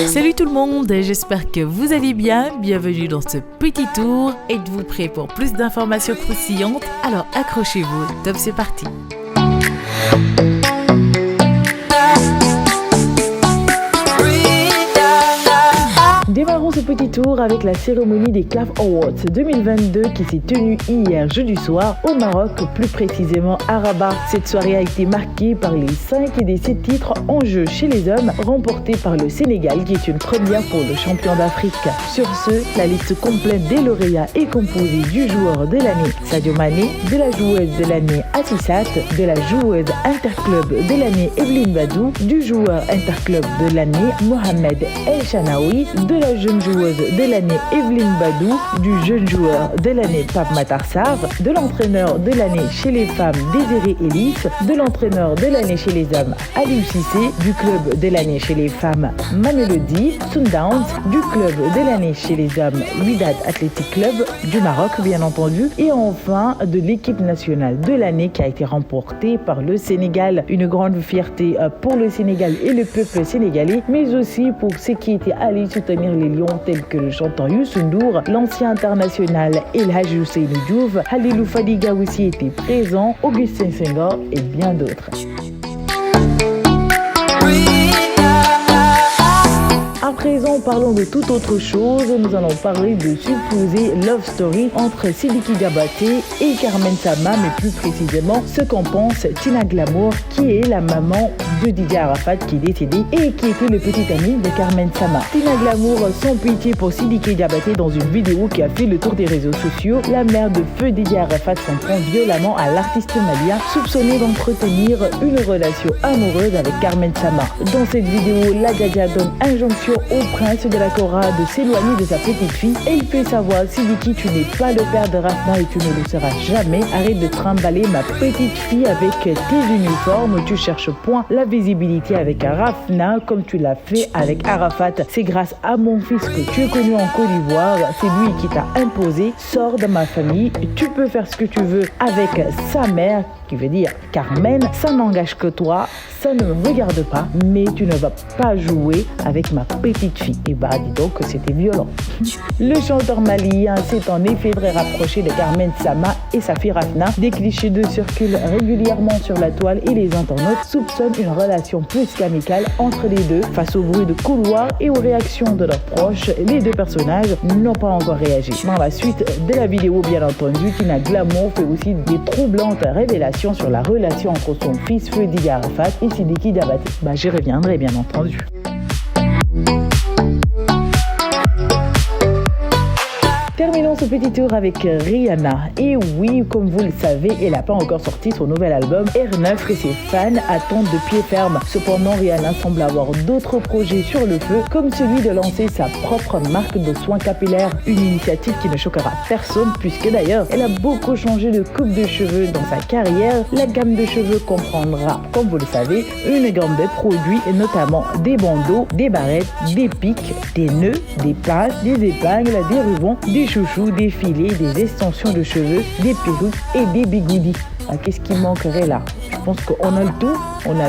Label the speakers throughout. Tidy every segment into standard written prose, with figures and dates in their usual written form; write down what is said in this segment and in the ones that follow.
Speaker 1: Salut tout le monde, j'espère que vous allez bien. Bienvenue dans ce petit tour. Êtes-vous prêts pour plus d'informations croustillantes? Alors accrochez-vous, top, c'est parti. Démarrons ce petit tour avec la cérémonie des CLAF Awards 2022 qui s'est tenue hier jeudi soir au Maroc, plus précisément à Rabat. Cette soirée a été marquée par les 5 des 7 titres en jeu chez les hommes, remportés par le Sénégal qui est une première pour le champion d'Afrique. Sur ce, la liste complète des lauréats est composée du joueur de l'année Sadio Mané, de la joueuse de l'année Assissat, de la joueuse interclub de l'année Evelyne Badou, du joueur interclub de l'année Mohamed El Chanaoui, de la jeune joueuse de l'année Evelyne Badou, du jeune joueur de l'année Pape Matar Sarr, de l'entraîneur de l'année chez les femmes Désiré Ellis, de l'entraîneur de l'année chez les hommes Aliou Cissé, du club de l'année chez les femmes Mamelody Sundowns, du club de l'année chez les hommes Wydad Athletic Club du Maroc bien entendu, et enfin de l'équipe nationale de l'année qui a été remportée par le Sénégal. Une grande fierté pour le Sénégal et le peuple sénégalais, mais aussi pour ceux qui étaient allés soutenir les lions tels que le chanteur Youssou N'Dour, l'ancien international El Hadji Ousseynou Diouf, Halilou Fadiga aussi était présent, Augustin Senghor et bien d'autres. À présent, parlons de toute autre chose. Nous allons parler de supposée love story entre Sidiki Diabaté et Carmen Sama, mais plus précisément ce qu'en pense Tina Glamour, qui est la maman de Didier Arafat qui est décédé et qui était le petit ami de Carmen Sama. Tina Glamour, sans pitié pour Sidiki Diabaté, dans une vidéo qui a fait le tour des réseaux sociaux, la mère de feu Didier Arafat s'en prend violemment à l'artiste malien, soupçonné d'entretenir une relation amoureuse avec Carmen Sama. Dans cette vidéo, la Gadia donne injonction au prince de la Kora de s'éloigner de sa petite fille. Elle fait savoir: Sidiki, tu n'es pas le père de Rafna et tu ne le seras jamais. Arrête de trimballer ma petite fille avec tes uniformes. Tu cherches point la visibilité avec Rafna comme tu l'as fait avec Arafat. C'est grâce à mon fils que tu es connu en Côte d'Ivoire. C'est lui qui t'a imposé. Sors de ma famille. Tu peux faire ce que tu veux avec sa mère, qui veut dire Carmen. Ça n'engage que toi. Ça ne me regarde pas, mais tu ne vas pas jouer avec ma petite fille. Et bah, dis donc que c'était violent. Le chanteur malien s'est en effet très rapproché de Carmen Sama et sa fille Rafna. Des clichés de circulent régulièrement sur la toile et les internautes soupçonnent une relation plus qu'amicale entre les deux. Face au bruit de couloir et aux réactions de leurs proches, les deux personnages n'ont pas encore réagi. Dans la suite de la vidéo, bien entendu, Tina Glamour fait aussi des troublantes révélations sur la relation entre son fils feu Didier Arafat et Sidiki Diabaté. Bah, j'y reviendrai bien entendu. Terminons ce petit tour avec Rihanna. Et oui, comme vous le savez, elle n'a pas encore sorti son nouvel album R9 que ses fans attendent de pied ferme. Cependant, Rihanna semble avoir d'autres projets sur le feu, comme celui de lancer sa propre marque de soins capillaires. Une initiative qui ne choquera personne, puisque d'ailleurs, elle a beaucoup changé de coupe de cheveux dans sa carrière. La gamme de cheveux comprendra, comme vous le savez, une gamme de produits, et notamment des bandeaux, des barrettes, des pics, des nœuds, des pinces, des épingles, des rubans, des chouchous, des filets, des extensions de cheveux, des perruques et des bigoudis. Qu'est-ce qui manquerait là? Je pense qu'on a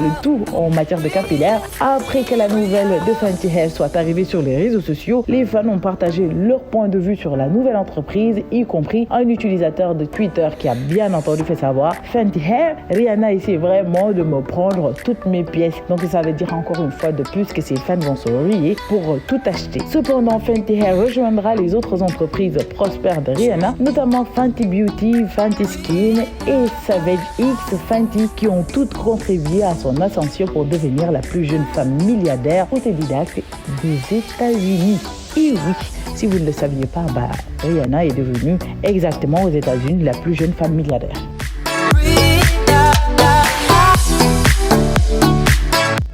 Speaker 1: le tout en matière de capillaire. Après que la nouvelle de Fenty Hair soit arrivée sur les réseaux sociaux, les fans ont partagé leur point de vue sur la nouvelle entreprise, y compris un utilisateur de Twitter qui a bien entendu fait savoir: Fenty Hair, Rihanna essaie vraiment de me prendre toutes mes pièces. Donc ça veut dire encore une fois de plus que ses fans vont se ruer pour tout acheter. Cependant, Fenty Hair rejoindra les autres entreprises prospères de Rihanna, notamment Fenty Beauty, Fenty Skin et Savage X Fenty, qui ont toutes contribué à son ascension pour devenir la plus jeune femme milliardaire autodidacte des États-Unis. Et oui, si vous ne le saviez pas, Rihanna est devenue exactement aux États-Unis la plus jeune femme milliardaire.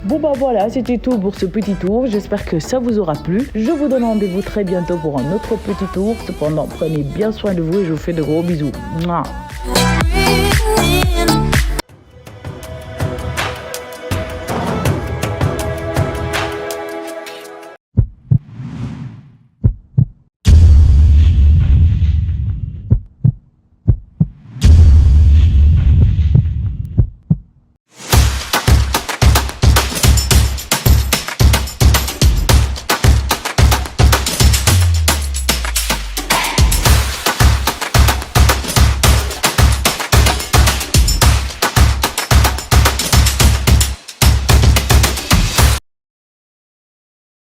Speaker 1: Bon voilà, c'était tout pour ce petit tour. J'espère que ça vous aura plu. Je vous donne rendez-vous très bientôt pour un autre petit tour. Cependant, prenez bien soin de vous et je vous fais de gros bisous. Mouah.